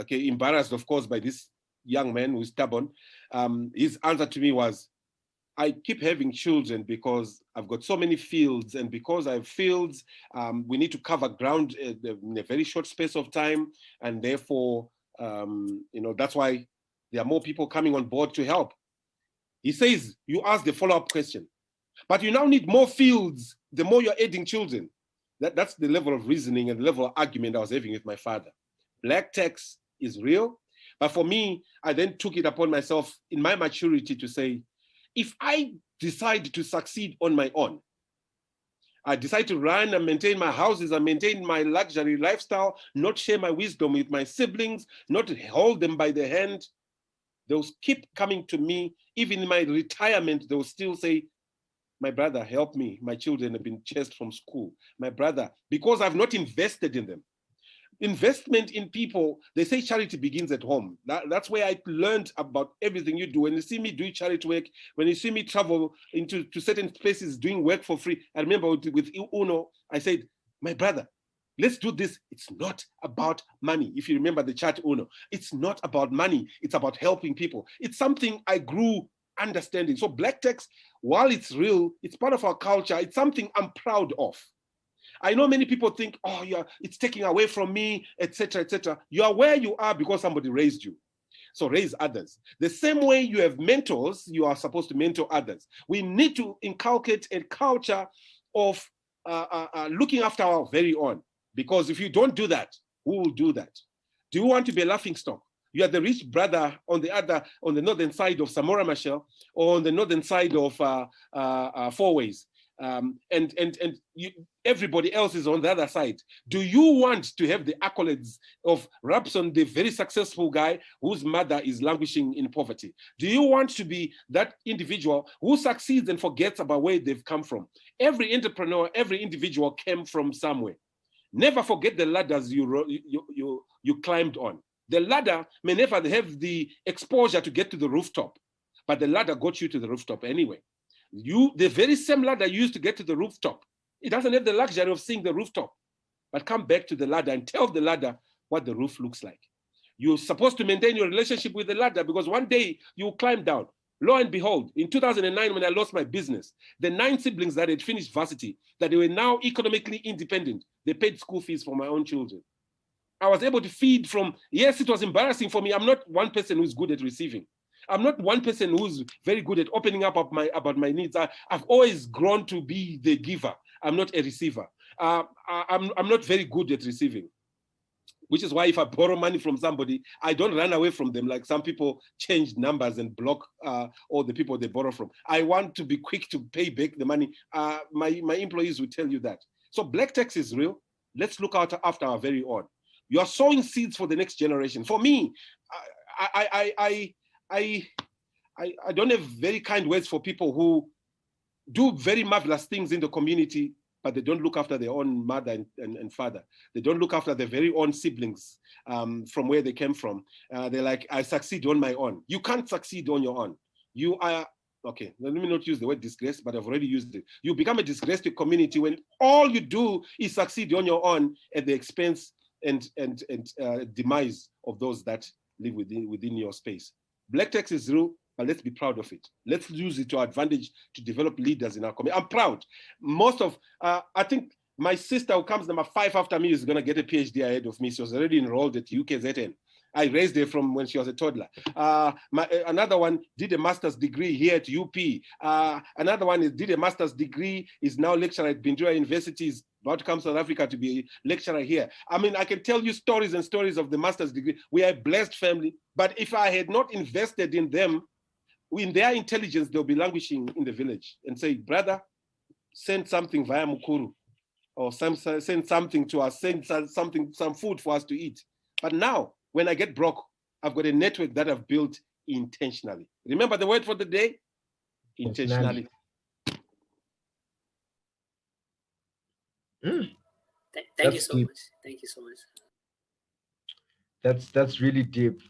okay, embarrassed, of course, by this young man who's stubborn, his answer to me was, I keep having children because I've got so many fields, and because I have fields, we need to cover ground in a very short space of time, and therefore, you know, that's why there are more people coming on board to help. He says, you ask the follow-up question, but you now need more fields the more you're adding children. That's the level of reasoning and the level of argument I was having with my father. Black tax is real, but for me, I then took it upon myself in my maturity to say, if I decide to succeed on my own, I decide to run and maintain my houses and maintain my luxury lifestyle, not share my wisdom with my siblings, not hold them by the hand. They'll keep coming to me. Even in my retirement, they'll still say, my brother, help me. My children have been chased from school. My brother, because I've not invested in them. Investment in people, they say charity begins at home. That's where I learned about everything you do. When you see me do charity work, when you see me travel to certain places doing work for free, I remember with Uno, I said, my brother, let's do this. It's not about money. If you remember the chart Uno, it's not about money. It's about helping people. It's something I grew understanding. So Black Tax, while it's real, it's part of our culture. It's something I'm proud of. I know many people think, oh, yeah, it's taking away from me, etc., etc. You are where you are because somebody raised you. So raise others. The same way you have mentors, you are supposed to mentor others. We need to inculcate a culture of looking after our very own. Because if you don't do that, who will do that? Do you want to be a laughingstock? You are the rich brother on the northern side of Samora Machel, or on the northern side of Four Ways. Everybody else is on the other side. Do you want to have the accolades of Rabison, the very successful guy whose mother is languishing in poverty? Do you want to be that individual who succeeds and forgets about where they've come from? Every entrepreneur, every individual came from somewhere. Never forget the ladders you climbed on. The ladder may never have the exposure to get to the rooftop, but the ladder got you to the rooftop anyway. The very same ladder you used to get to the rooftop, it doesn't have the luxury of seeing the rooftop, but come back to the ladder and tell the ladder what the roof looks like. You're supposed to maintain your relationship with the ladder because one day you'll climb down. Lo and behold, in 2009, when I lost my business, the 9 siblings that had finished varsity, that they were now economically independent, they paid school fees for my own children. I was able to feed from, yes, it was embarrassing for me. I'm not one person who's good at receiving. I'm not one person who's very good at opening up about my needs. I've always grown to be the giver. I'm not a receiver. I'm not very good at receiving, which is why if I borrow money from somebody, I don't run away from them like some people change numbers and block all the people they borrow from. I want to be quick to pay back the money. My employees will tell you that. So Black Tax is real. Let's look out after our very own. You are sowing seeds for the next generation. For me, I don't have very kind words for people who do very marvelous things in the community, but they don't look after their own mother and father. They don't look after their very own siblings from where they came from. They're like, I succeed on my own. You can't succeed on your own. You are, okay, let me not use the word disgrace, but I've already used it. You become a disgrace to community when all you do is succeed on your own at the expense and demise of those that live within your space. Black Tax is real, but let's be proud of it. Let's use it to our advantage to develop leaders in our community. I'm proud. Most of, I think my sister who comes number 5 after me is gonna get a PhD ahead of me. She was already enrolled at UKZN. I raised her from when she was a toddler. Another one did a master's degree here at UP. Another one did a master's degree, is now lecturer at Bindura University, is about to come to South Africa to be a lecturer here. I mean, I can tell you stories and stories of the master's degree. We are a blessed family, but if I had not invested in them, in their intelligence, they'll be languishing in the village and say, brother, send something via Mukuru, or send something to us, send some food for us to eat. But now, when I get broke, I've got a network that I've built intentionally. Remember the word for the day? Intentionality. Thank you so much. Thank you so much. That's really deep.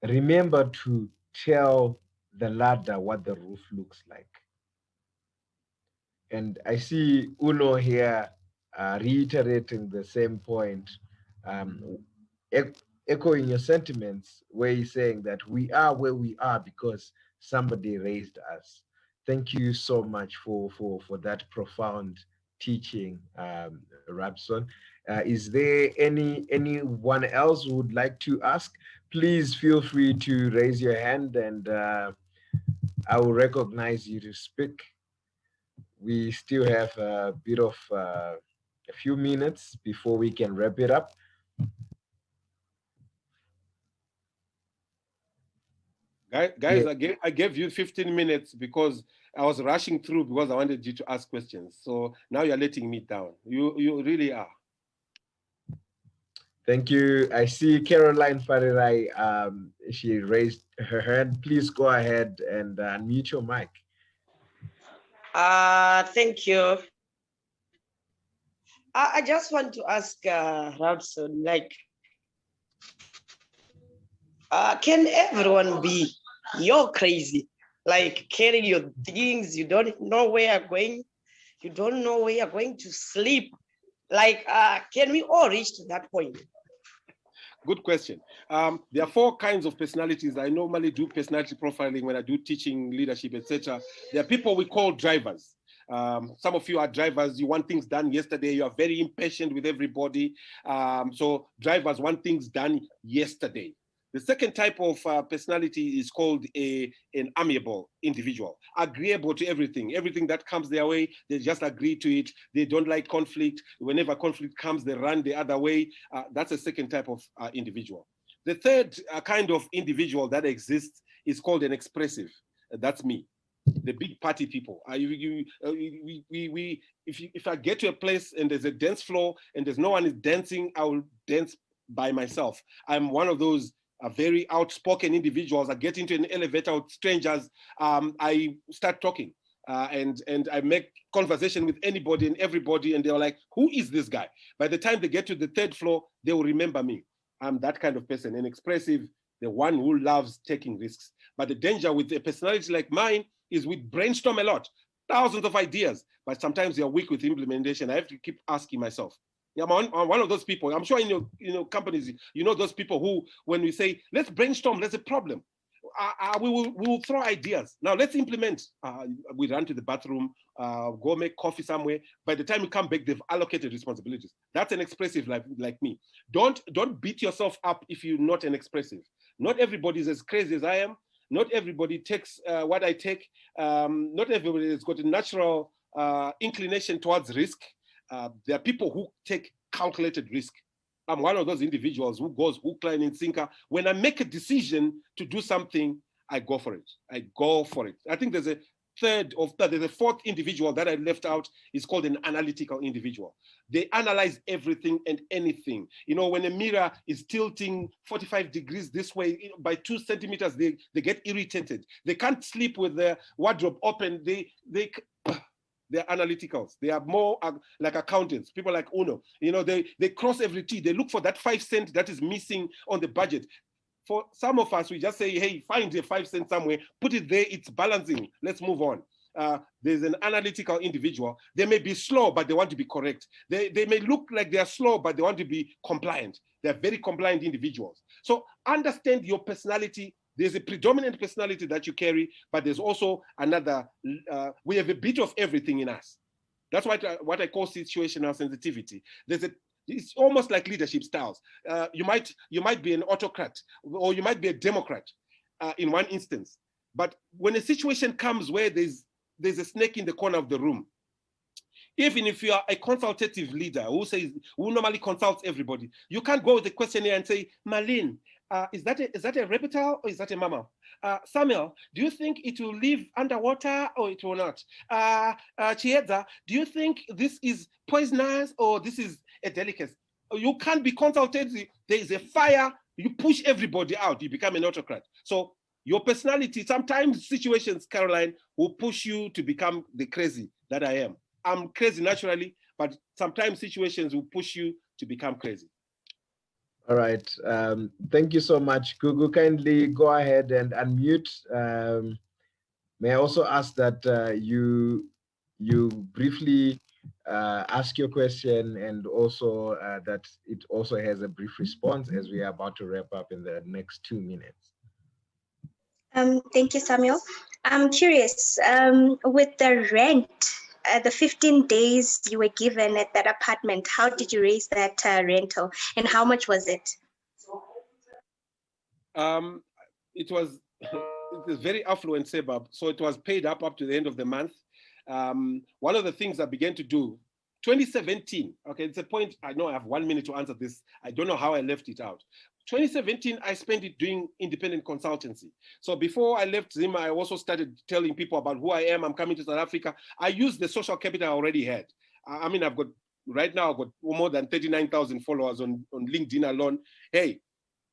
Remember to tell the ladder what the roof looks like. And I see Uno here reiterating the same point, echoing your sentiments, where he's saying that we are where we are because somebody raised us. Thank you so much for that profound teaching, Rabison. Is there anyone else who would like to ask? Please feel free to raise your hand and I will recognize you to speak. We still have a bit of a few minutes before we can wrap it up. Guys, yeah. I gave you 15 minutes because I was rushing through because I wanted you to ask questions. So now you're letting me down. You really are. Thank you. I see Caroline Farirai. She raised her hand. Please go ahead and unmute your mic. Thank you. I just want to ask Rabson, like, can everyone be you're crazy? Like carrying your things, you don't know where you're going, you don't know where you're going to sleep. Like, can we all reach to that point? Good question. There are 4 kinds of personalities. I normally do personality profiling when I do teaching, leadership, etc. There are people we call drivers. Some of you are drivers. You want things done yesterday. You are very impatient with everybody. So drivers want things done yesterday. The second type of personality is called an amiable individual, agreeable to everything. Everything that comes their way, they just agree to it. They don't like conflict. Whenever conflict comes, they run the other way. That's a second type of individual. The third kind of individual that exists is called an expressive. That's me. The big party people. If I get to a place and there's a dance floor and there's no one is dancing, I will dance by myself. I'm one of those very outspoken individuals. I get into an elevator with strangers. I start talking and I make conversation with anybody and everybody, and they're like, "Who is this guy?" By the time they get to the 3rd floor, they will remember me. I'm that kind of person, an expressive, the one who loves taking risks. But the danger with a personality like mine is we brainstorm a lot, thousands of ideas, but sometimes you're weak with implementation. I have to keep asking myself. I'm one of those people. I'm sure in your companies, you know those people who, when we say, let's brainstorm, there's a problem. We will throw ideas. Now let's implement. We run to the bathroom, go make coffee somewhere. By the time we come back, they've allocated responsibilities. That's an expressive like me. Don't beat yourself up if you're not an expressive. Not everybody is as crazy as I am. Not everybody takes what I take. Not everybody has got a natural inclination towards risk. There are people who take calculated risk. I'm one of those individuals who goes hook, line, and sinker. When I make a decision to do something, I go for it. I go for it. I think there's a there's a 4th individual that I left out. Is called an analytical individual. They analyze everything and anything. You know, when a mirror is tilting 45 degrees this way, by 2 centimeters, they get irritated. They can't sleep with their wardrobe open. They're analyticals. They are more like accountants, people like Uno. You know, they cross every T. They look for that 5 cent that is missing on the budget. For some of us, we just say, hey, find the 5 cents somewhere, put it there, it's balancing, let's move on. There's an analytical individual. They may be slow, but they want to be correct. They may look like they're slow, but they want to be compliant. They're very compliant individuals. So understand your personality. There's a predominant personality that you carry, but there's also another, we have a bit of everything in us. That's what I call situational sensitivity. It's almost like leadership styles. You might be an autocrat, or you might be a democrat in one instance. But when a situation comes where there's a snake in the corner of the room, even if you are a consultative leader who normally consults everybody, you can't go with the questionnaire and say, Marlene, is that a reptile or is that a mammal? Samuel, do you think it will live underwater or it will not? Chieza, do you think this is poisonous or this is a delicacy? You can't be consultative. There is a fire, you push everybody out, you become an autocrat. So your personality, sometimes situations, Caroline, will push you to become the crazy that I am. I'm crazy naturally, but sometimes situations will push you to become crazy. All right. Thank you so much. Gugu, kindly go ahead and unmute. May I also ask that you briefly ask your question, and also that it also has a brief response, as we are about to wrap up in the next 2 minutes. Thank you, Samuel. I'm curious, with the rent, the 15 days you were given at that apartment, how did you raise that rental, and how much was it? It was very affluent suburb, so it was paid up to the end of the month. One of the things I began to do, 2017, okay, it's a point, I know I have 1 minute to answer this. I don't know how I left it out. 2017, I spent it doing independent consultancy. So before I left Zima, I also started telling people about who I am. I'm coming to South Africa. I used the social capital I already had. I mean, right now I've got more than 39,000 followers on LinkedIn alone. Hey,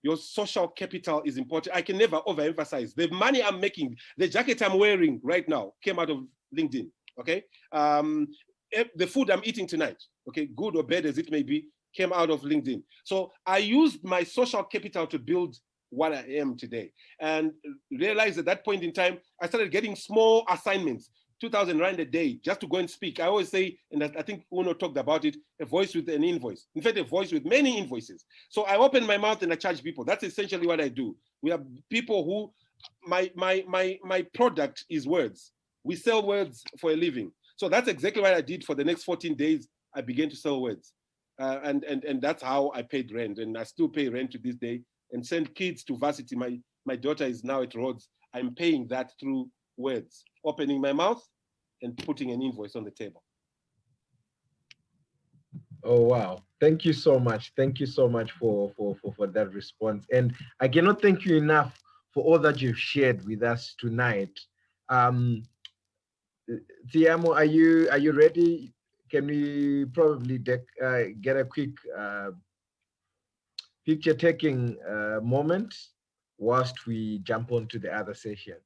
your social capital is important. I can never overemphasize. The money I'm making, the jacket I'm wearing right now came out of LinkedIn, okay? The food I'm eating tonight, okay, good or bad as it may be, came out of LinkedIn. So I used my social capital to build what I am today, and realized at that point in time, I started getting small assignments, 2,000 Rand a day, just to go and speak. I always say, and I think Uno talked about it, a voice with an invoice. In fact, a voice with many invoices. So I open my mouth and I charge people. That's essentially what I do. We have people who, my product is words. We sell words for a living. So that's exactly what I did for the next 14 days. I began to sell words. And that's how I paid rent. And I still pay rent to this day and send kids to varsity. My daughter is now at Rhodes. I'm paying that through words, opening my mouth and putting an invoice on the table. Oh, wow. Thank you so much. Thank you so much for that response. And I cannot thank you enough for all that you've shared with us tonight. Tiamo, are you ready? Can we probably get a quick picture-taking moment whilst we jump on to the other session?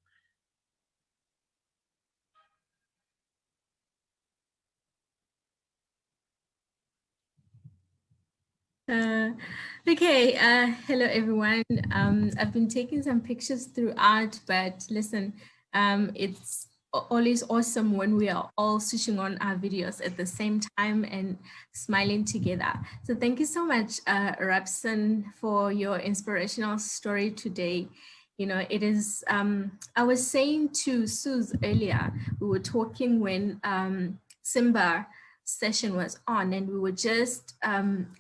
Okay, hello everyone. I've been taking some pictures throughout, but listen, it's always awesome when we are all switching on our videos at the same time and smiling together. So thank you so much, Rabison, for your inspirational story today. You know, it is, I was saying to Suze earlier, we were talking when Simba session was on, and we were just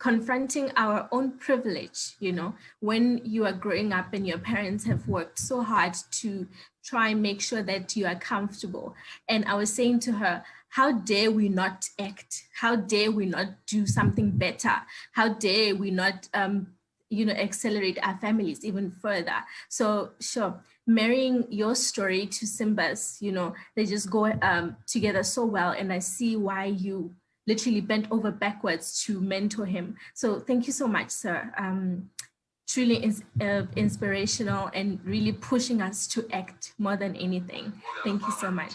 confronting our own privilege. You know, when you are growing up and your parents have worked so hard to try and make sure that you are comfortable. And I was saying to her, how dare we not act? How dare we not do something better? How dare we not you know, accelerate our families even further? So sure, marrying your story to Simba's, you know, they just go together so well. And I see why you literally bent over backwards to mentor him. So thank you so much, sir. Truly inspirational and really pushing us to act more than anything. Thank you so much.